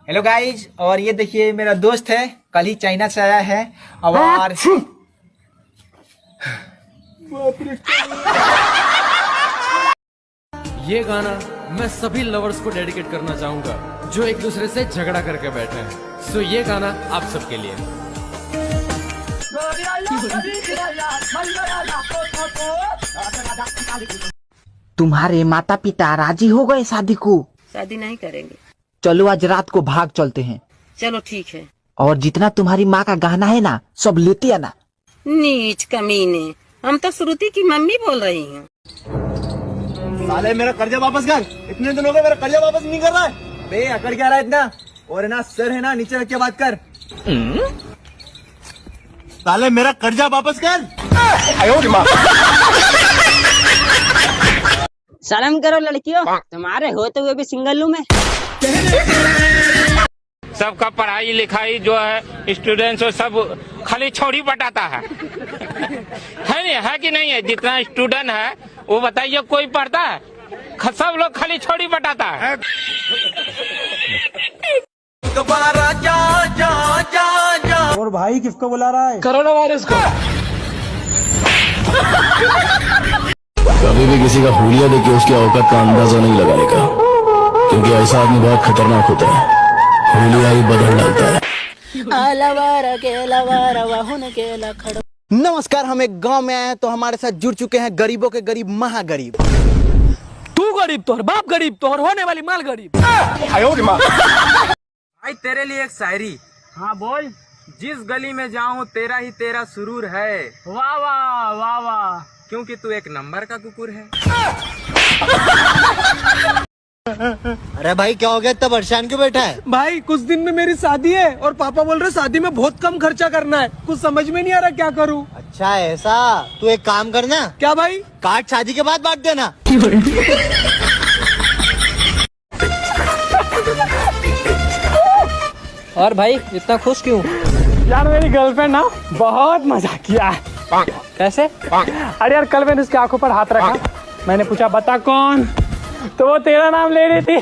Hello guys, और ये देखिए मेरा दोस्त है, कल ही चाइना से आया है। और ये गाना मैं सभी लवर्स को डेडिकेट करना चाहूंगा जो एक दूसरे से झगड़ा करके बैठे हैं। सो ये गाना आप सबके लिए। तुम्हारे माता पिता राजी हो गए शादी को? शादी नहीं करेंगे। चलो आज रात को भाग चलते हैं। चलो ठीक है। और जितना तुम्हारी माँ का गहना है ना, सब लेते आना। नीच कमीने, हम तो श्रुति की मम्मी बोल रही हूँ। साले मेरा कर्जा वापस कर। इतने दिनों में मेरा कर्जा वापस नहीं कर रहा है बे। अकड़ क्या रहा है इतना? और है ना, सर है ना, नीचे रख के बात कर। साले मेरा कर्जा वापस कर। शर्म करो लड़कियों, तुम्हारे होते हुए भी सिंगल हूँ मैं। सबका पढ़ाई लिखाई जो है स्टूडेंट्स सब खाली छोड़ी बटाता है नहीं है कि नहीं है? जितना स्टूडेंट है वो बताइए, कोई पढ़ता है? सब लोग खाली छोड़ी बटाता है। दोबारा जा जा जा जा। और भाई किसको बुला रहा है? कोरोना वायरस को। कभी भी किसी का हुलिया देख के उसकी औकात का अंदाजा नहीं लगाने का, क्योंकि ऐसा आदमी बहुत खतरनाक होता है। हुलिया ही बदल डालता है। नमस्कार, हम एक गांव में आए हैं तो हमारे साथ जुड़ चुके हैं गरीबों के गरीब महागरीब। तू गरीब तोहर बाप गरीब, तोहर होने वाली माल गरीब। भाई तेरे लिए एक शायरी। हाँ बोल। जिस गली में जाऊं तेरा ही तेरा सुरूर है। वाह वाह वाह वाह, क्योंकि तू एक नंबर का कुकुर है। अरे भाई क्या हो गया, इतना परेशान क्यों बैठा है? भाई कुछ दिन में मेरी शादी है और पापा बोल रहे शादी में बहुत कम खर्चा करना है। कुछ समझ में नहीं आ रहा क्या करूं। अच्छा ऐसा, तू एक काम करना। क्या भाई? कार्ड शादी के बाद बांट देना। और भाई इतना खुश क्यों? यार मेरी गर्लफ्रेंड ना बहुत मजा किया है। कैसे? अरे यार कल मैंने उसकी आंखों पर हाथ रखा, मैंने पूछा बता कौन, तो वो तेरा नाम ले रही थी।